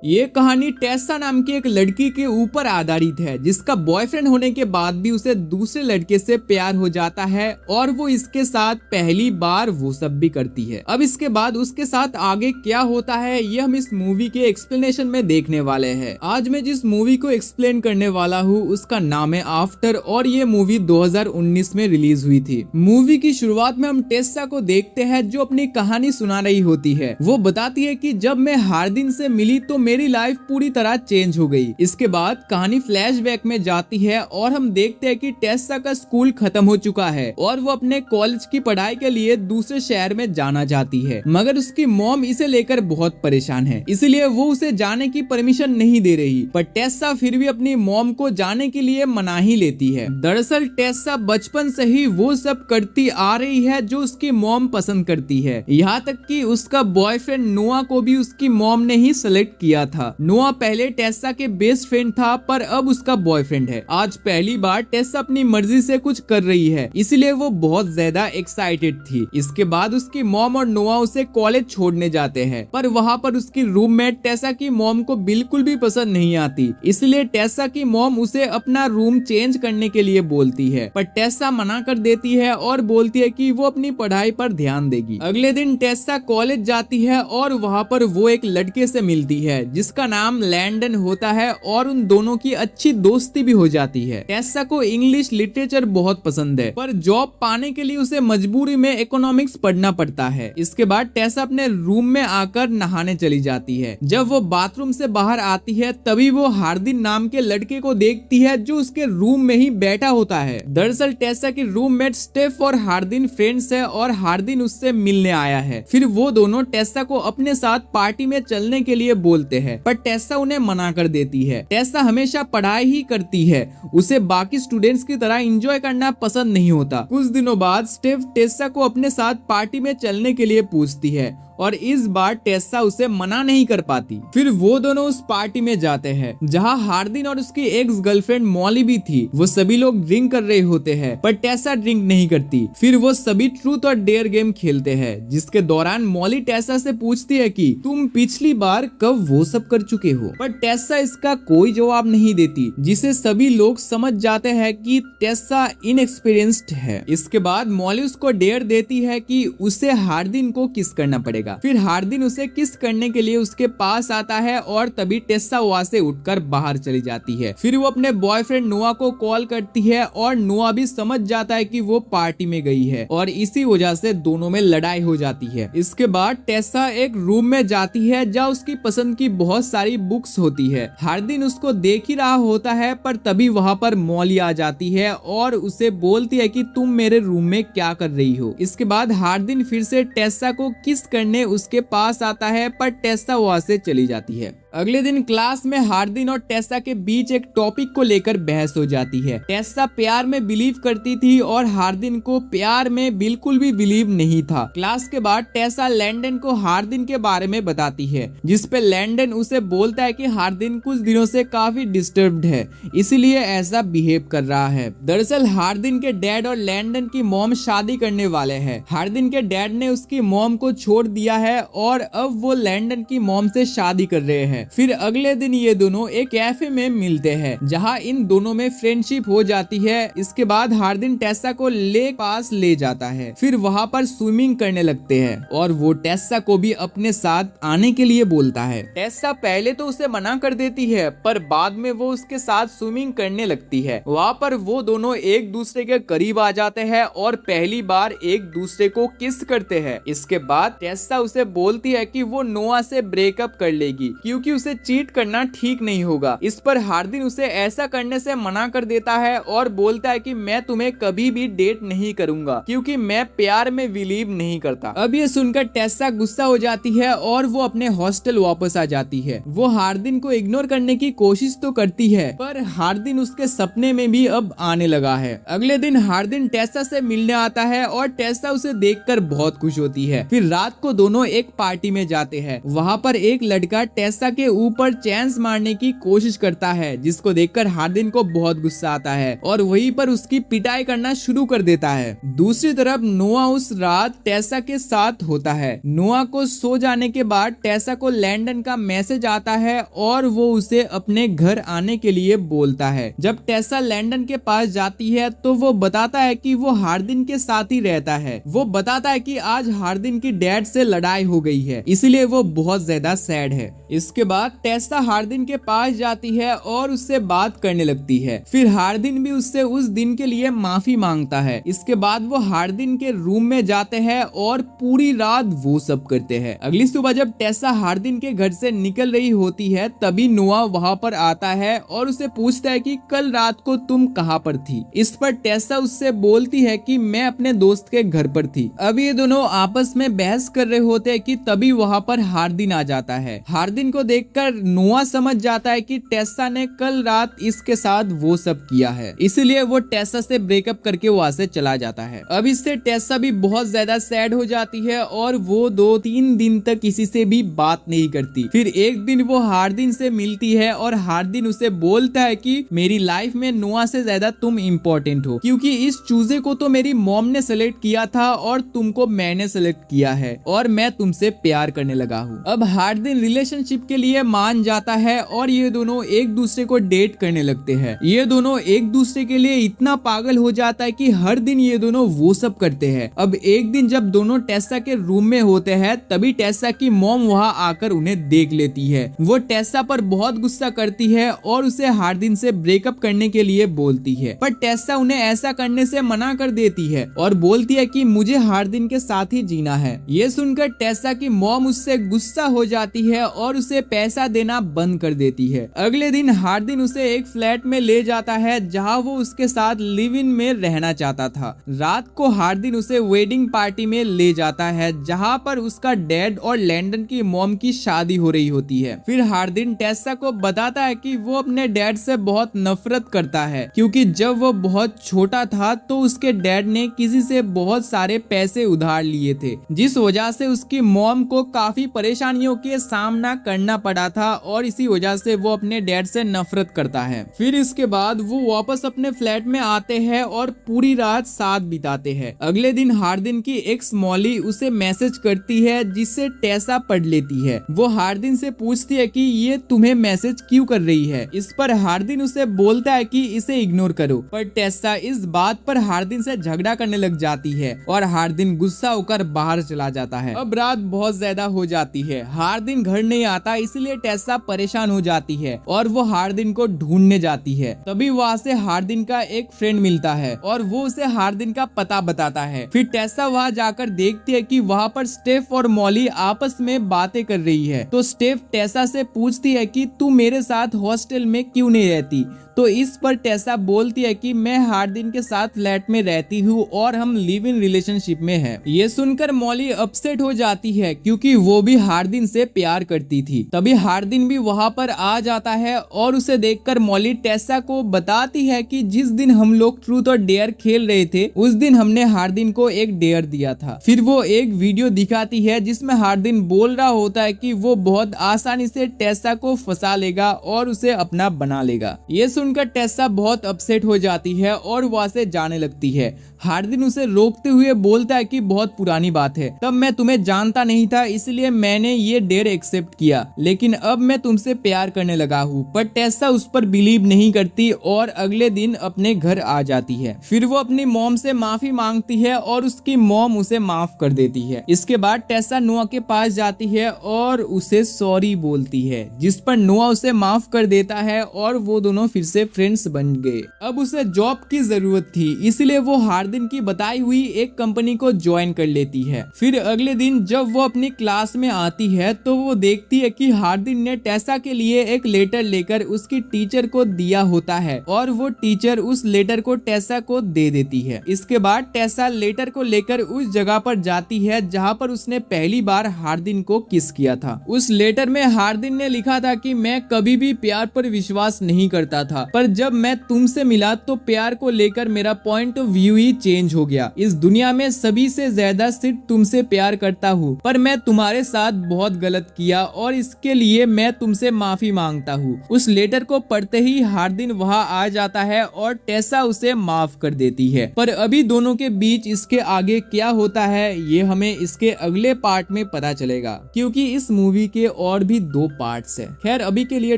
ये कहानी टेसा नाम की एक लड़की के ऊपर आधारित है, जिसका बॉयफ्रेंड होने के बाद भी उसे दूसरे लड़के से प्यार हो जाता है और वो इसके साथ पहली बार वो सब भी करती है। अब इसके बाद उसके साथ आगे क्या होता है ये हम इस मूवी के एक्सप्लेनेशन में देखने वाले हैं। आज मैं जिस मूवी को एक्सप्लेन करने वाला हूँ उसका नाम है आफ्टर और ये मूवी 2019 में रिलीज हुई थी। मूवी की शुरुआत में हम टेसा को देखते हैं जो अपनी कहानी सुना रही होती है। वो बताती है कि जब मैं हार्दिन से मिली तो मेरी लाइफ पूरी तरह चेंज हो गई। इसके बाद कहानी फ्लैशबैक में जाती है और हम देखते हैं कि टेसा का स्कूल खत्म हो चुका है और वो अपने कॉलेज की पढ़ाई के लिए दूसरे शहर में जाना चाहती है, मगर उसकी मॉम इसे लेकर बहुत परेशान है, इसलिए वो उसे जाने की परमिशन नहीं दे रही। पर टेसा फिर भी अपनी मॉम को जाने के लिए मना ही लेती है। दरअसल टेसा बचपन से ही वो सब करती आ रही है जो उसकी मॉम पसंद करती है, यहाँ तक कि उसका बॉयफ्रेंड नोआ को भी उसकी मॉम ने ही सेलेक्ट किया था। नोआ पहले टेसा के बेस्ट फ्रेंड था पर अब उसका बॉयफ्रेंड है। आज पहली बार टेसा अपनी मर्जी से कुछ कर रही है, इसलिए वो बहुत ज्यादा एक्साइटेड थी। इसके बाद उसकी मॉम और नोआ उसे कॉलेज छोड़ने जाते हैं, पर वहाँ पर उसकी रूममेट टेसा की मॉम को बिल्कुल भी पसंद नहीं आती, इसलिए टेसा की मॉम उसे अपना रूम चेंज करने के लिए बोलती है, पर टेसा मना कर देती है और बोलती है कि वो अपनी पढ़ाई पर ध्यान देगी। अगले दिन टेसा कॉलेज जाती है और वहाँ पर वो एक लड़के से मिलती है जिसका नाम लैंडन होता है और उन दोनों की अच्छी दोस्ती भी हो जाती है। टेसा को इंग्लिश लिटरेचर बहुत पसंद है, पर जॉब पाने के लिए उसे मजबूरी में इकोनॉमिक्स पढ़ना पड़ता है। इसके बाद टेसा अपने रूम में आकर नहाने चली जाती है। जब वो बाथरूम से बाहर आती है तभी वो हार्दिन नाम के लड़के को देखती है जो उसके रूम में ही बैठा होता है। दरअसल टेसा की रूममेट स्टेफ और हार्दिन फ्रेंड्स है और हार्दिन उससे मिलने आया है। फिर वो दोनों टेसा को अपने साथ पार्टी में चलने के लिए बोलते हैं, पर टेसा उन्हें मना कर देती है। टेसा हमेशा पढ़ाई ही करती है, उसे बाकी स्टूडेंट्स की तरह एंजॉय करना पसंद नहीं होता। कुछ दिनों बाद स्टेफ टेसा को अपने साथ पार्टी में चलने के लिए पूछती है और इस बार टेसा उसे मना नहीं कर पाती। फिर वो दोनों उस पार्टी में जाते हैं जहाँ हार्दिन और उसकी एक्स गर्लफ्रेंड मॉली भी थी। वो सभी लोग ड्रिंक कर रहे होते हैं पर टेसा ड्रिंक नहीं करती। फिर वो सभी ट्रूथ और डेयर गेम खेलते हैं, जिसके दौरान मॉली टेसा से पूछती है कि तुम पिछली बार कब वो सब कर चुके हो, पर टेसा इसका कोई जवाब नहीं देती, जिसे सभी लोग समझ जाते हैं कि टेसा इनएक्सपीरियंस्ड है। इसके बाद मॉली उसको डेयर देती है कि उसे हार्दिन को किस करना पड़ेगा। फिर हार्दिन उसे किस करने के लिए उसके पास आता है और तभी टेसा वहां से उठकर बाहर चली जाती है। फिर वो अपने बॉयफ्रेंड नोआ को कॉल करती है और नोआ भी समझ जाता है कि वो पार्टी में गई है और इसी वजह से दोनों में लड़ाई हो जाती है। इसके बाद टेसा एक रूम में जाती है जहाँ उसकी पसंद की बहुत सारी बुक्स होती है। हार्दिन उसको देख ही रहा होता है पर तभी वहाँ पर मॉली आ जाती है और उसे बोलती है कि तुम मेरे रूम में क्या कर रही हो। इसके बाद हार्दिन फिर से टेसा को किस करने उसके पास आता है पर टेसा वहां से चली जाती है। अगले दिन क्लास में हार्दिन और टेसा के बीच एक टॉपिक को लेकर बहस हो जाती है। टेसा प्यार में बिलीव करती थी और हार्दिन को प्यार में बिल्कुल भी बिलीव नहीं था। क्लास के बाद टेसा लैंडन को हार्दिन के बारे में बताती है, जिसपे लैंडन उसे बोलता है कि हार्दिन कुछ दिनों से काफी डिस्टर्ब्ड है, इसीलिए ऐसा बिहेव कर रहा है। दरअसल हार्दिन के डैड और लैंडन की मॉम शादी करने वाले हैं। हार्दिन के डैड ने उसकी मॉम को छोड़ दिया है और अब वो लैंडन की मॉम से शादी कर रहे हैं। फिर अगले दिन ये दोनों एक कैफे में मिलते हैं जहां इन दोनों में फ्रेंडशिप हो जाती है। इसके बाद हार्दिन टेसा को लेक पास ले जाता है। फिर वहां पर स्विमिंग करने लगते हैं और वो टेसा को भी अपने साथ आने के लिए बोलता है। टेसा पहले तो उसे मना कर देती है पर बाद में वो उसके साथ स्विमिंग करने लगती है। वहाँ पर वो दोनों एक दूसरे के करीब आ जाते हैं और पहली बार एक दूसरे को किस करते हैं। इसके बाद टेसा उसे बोलती है कि वो नोआ से ब्रेकअप कर लेगी क्योंकि उसे चीट करना ठीक नहीं होगा। इस पर हार्दिन उसे ऐसा करने से मना कर देता है और बोलता है कि मैं तुम्हें कभी भी डेट नहीं करूंगा क्योंकि मैं प्यार में बिलीव नहीं करता। अब ये सुनकर टेसा गुस्सा हो जाती है और वो अपने हॉस्टल वापस आ जाती है। वो हार्दिन को इग्नोर करने की कोशिश तो करती है पर हार्दिन उसके सपने में भी अब आने लगा है। अगले दिन हार्दिन टेसा से मिलने आता है और टेसा उसे देखकर बहुत खुश होती है। फिर रात को दोनों एक पार्टी में जाते हैं। वहाँ पर एक लड़का टेसा के के ऊपर चैंस मारने की कोशिश करता है, जिसको देखकर हार्दिन को बहुत गुस्सा आता है और वहीं पर उसकी पिटाई करना शुरू कर देता है। दूसरी तरफ नोआ उस रात टेसा के साथ होता है। नोआ को सो जाने के बाद टेसा को लैंडन का मैसेज आता है और वो उसे अपने घर आने के लिए बोलता है। जब टेसा लैंडन के पास जाती है तो वो बताता है कि वो हार्दिन के साथ ही रहता है। वो बताता है कि आज हार्दिन की डैड से लड़ाई हो गई है, इसलिए वो बहुत ज्यादा सैड है। इसके बाद टेसा हार्दिन के पास जाती है और उससे बात करने लगती है। फिर हार्दिन भी उससे उस दिन के लिए माफी मांगता है। इसके बाद वो हार्दिन के रूम में जाते हैं और पूरी रात वो सब करते हैं। अगली सुबह जब टेसा हार्दिन के घर से निकल रही होती है तभी नोआ वहाँ पर आता है और उसे पूछता है कि कल रात को तुम कहाँ पर थी। इस पर टेसा उससे बोलती है कि मैं अपने दोस्त के घर पर थी। अब ये दोनों आपस में बहस कर रहे होते हैं कि तभी वहाँ पर हार्दिन आ जाता है। हार्दिन को देखकर नोआ समझ जाता है कि टेसा ने कल रात इसके साथ वो सब किया है, इसलिए वो टेसा से ब्रेकअप करके वहाँ से चला जाता है। अब इससे टेसा भी बहुत ज्यादा सैड हो जाती है और वो 2-3 दिन तक किसी से भी बात नहीं करती। फिर एक दिन वो हार्दिन से मिलती है और हार्दिन उसे बोलता है कि मेरी लाइफ में नोआ से ज्यादा तुम इम्पोर्टेंट हो, क्योंकि इस चूजे को तो मेरी मॉम ने सेलेक्ट किया था और तुमको मैंने सेलेक्ट किया है और मैं तुमसे प्यार करने लगा हूँ। अब हार्दिन रिलेशनशिप के लिए मान जाता है और ये दोनों एक दूसरे को डेट करने लगते हैं। ये दोनों एक दूसरे के लिए इतना पागल हो जाता है कि हर दिन ये दोनों वो सब करते हैं। अब एक दिन जब दोनों टेसा के रूम में होते हैं तभी टेसा की मॉम वहाँ आकर उन्हें देख लेती है। वो टेसा पर बहुत गुस्सा करती है और उसे हार्दिन से ब्रेकअप करने के लिए बोलती है, पर टेसा उन्हें ऐसा करने से मना कर देती है और बोलती है कि मुझे हार्दिन के साथ ही जीना है। ये सुनकर टेसा की मॉम उससे गुस्सा हो जाती है और उसे पैसा देना बंद कर देती है। अगले दिन हार्दिन उसे एक फ्लैट में ले जाता है जहाँ वो उसके साथ लिव इन में रहना चाहता था। रात को हार्दिन उसे वेडिंग पार्टी में ले जाता है जहाँ पर उसका डैड और लैंडन की मॉम की शादी हो रही होती है। फिर हार्दिन टेसा को बताता है कि वो अपने डैड से बहुत नफरत करता है, क्योंकि जब वो बहुत छोटा था तो उसके डैड ने किसी से बहुत सारे पैसे उधार लिए थे, जिस वजह से उसकी मॉम को काफी परेशानियों के सामना करना पड़ा था और इसी वजह से वो अपने डैड से नफरत करता है। फिर इसके बाद वो वापस अपने फ्लैट में आते हैं और पूरी रात साथ बिताते हैं। अगले दिन हार्दिन की एक्स मॉली उसे मैसेज करती है जिससे टेसा पढ़ लेती है। वो हार्दिन से पूछती है कि ये तुम्हें मैसेज क्यों कर रही है। इस पर हार्दिन उसे बोलता है कि इसे इग्नोर करो, पर टेसा इस बात पर हार्दिन से झगड़ा करने लग जाती है और हार्दिन गुस्सा होकर बाहर चला जाता है। अब रात बहुत ज्यादा हो जाती है। हार्दिन घर नहीं आता, इसलिए टेसा परेशान हो जाती है और वो हार्दिन को ढूंढने जाती है। तभी वहाँ से हार्दिन का एक फ्रेंड मिलता है और वो उसे हार्दिन का पता बताता है। फिर टेसा वहाँ जाकर देखती है कि वहाँ पर स्टेफ और मॉली आपस में बातें कर रही है। तो स्टेफ टेसा से पूछती है कि तू मेरे साथ हॉस्टल में क्यों नहीं रहती। तो इस पर टेसा बोलती है कि मैं हार्दिन के साथ फ्लैट में रहती हूँ और हम लिव इन रिलेशनशिप में हैं। ये सुनकर मॉली अपसेट हो जाती है क्योंकि वो भी हार्दिन से प्यार करती थी। तभी हार्दिन भी वहाँ पर आ जाता है और उसे देखकर मॉली टेसा को बताती है कि जिस दिन हम लोग ट्रूथ और डेयर खेल रहे थे उस दिन हमने हार्दिन को एक डेयर दिया था। फिर वो एक वीडियो दिखाती है जिसमें हार्दिन बोल रहा होता है कि वो बहुत आसानी से टेसा को फंसा लेगा और उसे अपना बना लेगा। ये सुनकर टेसा बहुत अपसेट हो जाती है और वहाँ से जाने लगती है। हार्दिन उसे रोकते हुए बोलता है कि बहुत पुरानी बात है, तब मैं तुम्हें जानता नहीं था इसलिए मैंने ये डेयर एक्सेप्ट किया, लेकिन अब मैं तुमसे प्यार करने लगा हूँ। पर टेसा उस पर बिलीव नहीं करती और अगले दिन अपने घर आ जाती है। फिर वो अपनी मॉम से माफी मांगती है और उसकी मॉम उसे माफ कर देती है। इसके बाद टेसा नोआ के पास जाती है और उसे सॉरी बोलती है, जिस पर नोआ उसे माफ कर देता है और वो दोनों फिर से फ्रेंड्स बन गए। अब उसे जॉब की जरूरत थी, इसलिए वो हार्दिन की बताई हुई एक कंपनी को ज्वाइन कर लेती है। फिर अगले दिन जब वो अपनी क्लास में आती है तो वो देखती है कि हार्दिन ने टेसा के लिए एक लेटर लेकर उसकी टीचर को दिया होता है और वो टीचर उस लेटर को टेसा को दे देती है। इसके बाद टेसा लेटर को लेकर उस जगह पर जाती है जहाँ पर उसने पहली बार हार्दिन को किस किया था। उस लेटर में हार्दिन ने लिखा था कि मैं कभी भी प्यार पर विश्वास नहीं करता था, पर जब मैं तुमसे मिला तो प्यार को लेकर मेरा point of view he change हो गया। इस दुनिया में सभी से ज्यादा सिर्फ तुमसे प्यार करता हूँ, पर मैं तुम्हारे साथ बहुत गलत किया और और इसके लिए मैं तुमसे माफी मांगता हूँ। उस लेटर को पढ़ते ही हार्दिन वहाँ आ जाता है और टेसा उसे माफ कर देती है। पर अभी दोनों के बीच इसके आगे क्या होता है ये हमें इसके अगले पार्ट में पता चलेगा, क्योंकि इस मूवी के और भी 2 पार्ट्स है। खैर अभी के लिए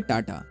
टाटा।